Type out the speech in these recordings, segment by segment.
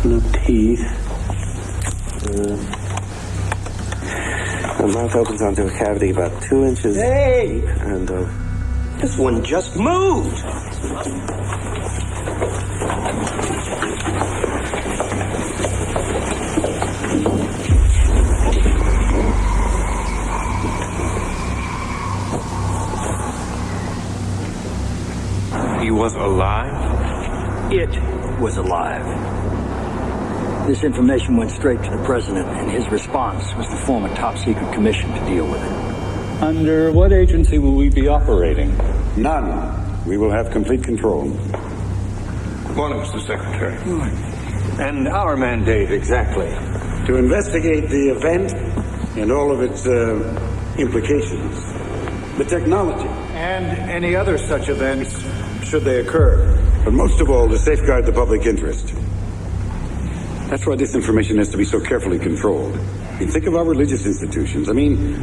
No teeth. The mouth opens onto a cavity about 2 inches deep, and this one just moved. He was alive? It was alive. This information went straight to the president, and his response was to form a top-secret commission to deal with it. Under what agency will we be operating? None. We will have complete control. Morning, Mr. Secretary. And our mandate exactly? To investigate the event and all of its implications. The technology. And any other such events, should they occur. But most of all, to safeguard the public interest. That's why this information has to be so carefully controlled. I mean, think of our religious institutions. I mean,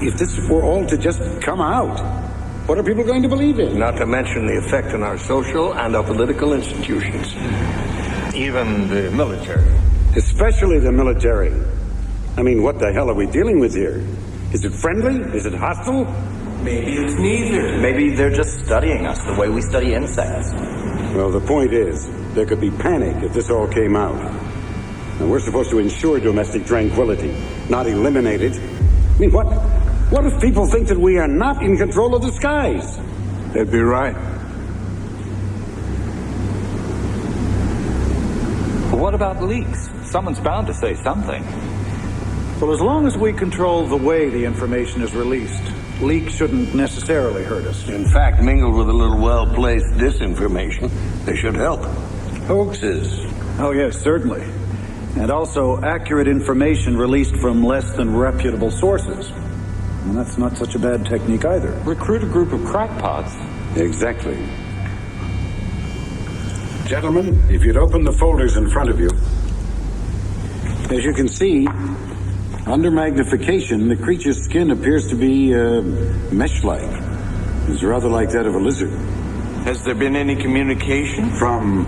if this were all to just come out, what are people going to believe in? Not to mention the effect on our social and our political institutions. Even the military. Especially the military. I mean, what the hell are we dealing with here? Is it friendly? Is it hostile? Maybe it's neither. Maybe they're just studying us the way we study insects. Well, the point is, there could be panic if this all came out. And we're supposed to ensure domestic tranquility, not eliminate it. I mean, what if people think that we are not in control of the skies? They'd be right. But what about leaks? Someone's bound to say something. Well, as long as we control the way the information is released, leaks shouldn't necessarily hurt us. In fact, mingled with a little well-placed disinformation, they should help. Hoaxes. Oh, yes, certainly. And also accurate information released from less than reputable sources. And that's not such a bad technique either. Recruit a group of crackpots. Exactly. Gentlemen, if you'd open the folders in front of you. As you can see, under magnification, the creature's skin appears to be mesh-like. It's rather like that of a lizard. Has there been any communication? From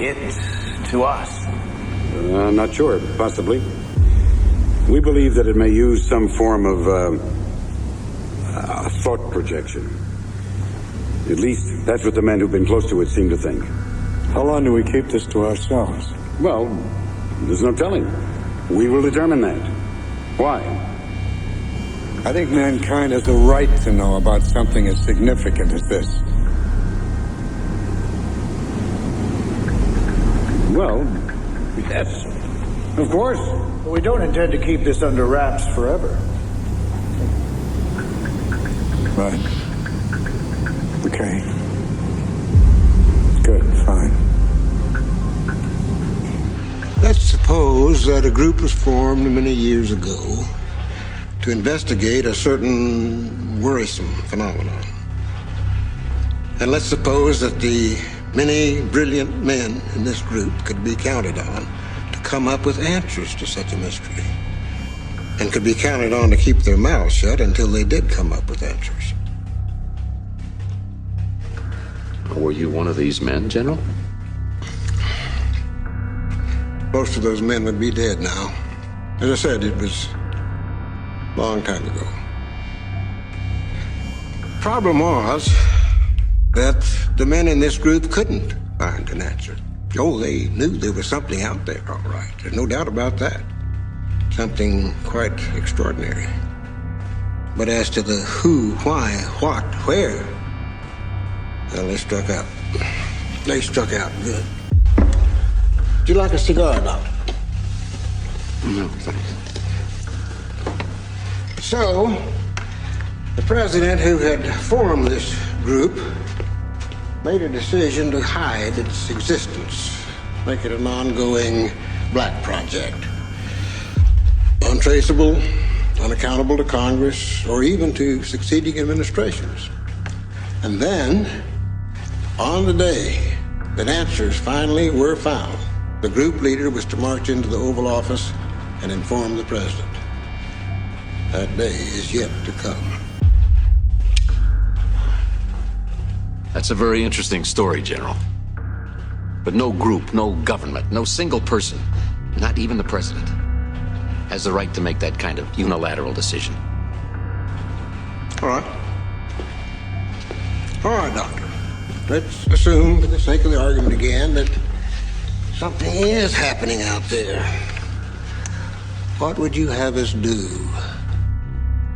It to us. Not sure, possibly. We believe that it may use some form of thought projection. At least, that's what the men who've been close to it seem to think. How long do we keep this to ourselves? Well, there's no telling. We will determine that. Why? I think mankind has the right to know about something as significant as this. Well, yes, of course. But we don't intend to keep this under wraps forever. Right. Okay. Good, fine. Let's suppose that a group was formed many years ago to investigate a certain worrisome phenomenon. And let's suppose that the many brilliant men in this group could be counted on to come up with answers to such a mystery, and could be counted on to keep their mouths shut until they did come up with answers. Were you one of these men, General? Most of those men would be dead now. As I said, it was a long time ago. Problem was that the men in this group couldn't find an answer. Oh, they knew there was something out there, all right. There's no doubt about that. Something quite extraordinary. But as to the who, why, what, where, well, they struck out. They struck out good. Would you like a cigar, Doctor? No, thanks. So, the president who had formed this group made a decision to hide its existence, make it an ongoing black project. Untraceable, unaccountable to Congress, or even to succeeding administrations. And then, on the day that answers finally were found, the group leader was to march into the Oval Office and inform the president. That day is yet to come. That's a very interesting story, General. But no group, no government, no single person, not even the president, has the right to make that kind of unilateral decision. All right. All right, Doctor. Let's assume, for the sake of the argument again, that something is happening out there. What would you have us do?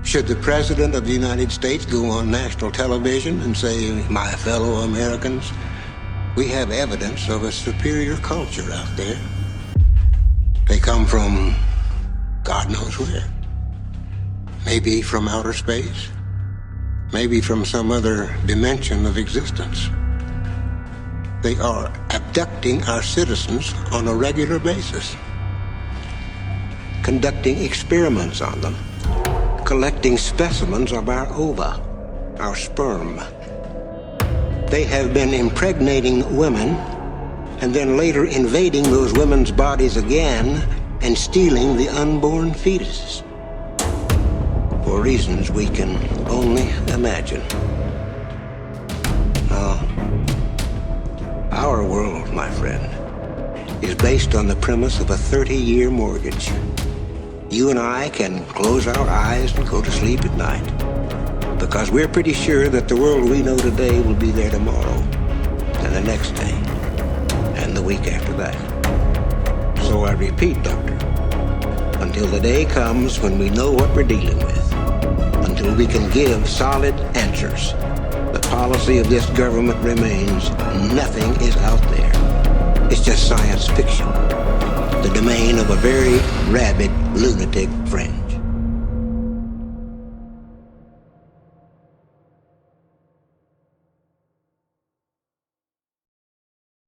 Should the President of the United States go on national television and say, "My fellow Americans, we have evidence of a superior culture out there. They come from God knows where. Maybe from outer space. Maybe from some other dimension of existence. They are abducting our citizens on a regular basis, conducting experiments on them, collecting specimens of our ova, our sperm. They have been impregnating women and then later invading those women's bodies again and stealing the unborn fetuses for reasons we can only imagine. Now, our world, my friend, is based on the premise of a 30-year mortgage. You and I can close our eyes and go to sleep at night because we're pretty sure that the world we know today will be there tomorrow and the next day and the week after that. So I repeat, Doctor, until the day comes when we know what we're dealing with, until we can give solid answers, the policy of this government remains nothing is out there. It's just science fiction, the domain of a very rabid lunatic friend.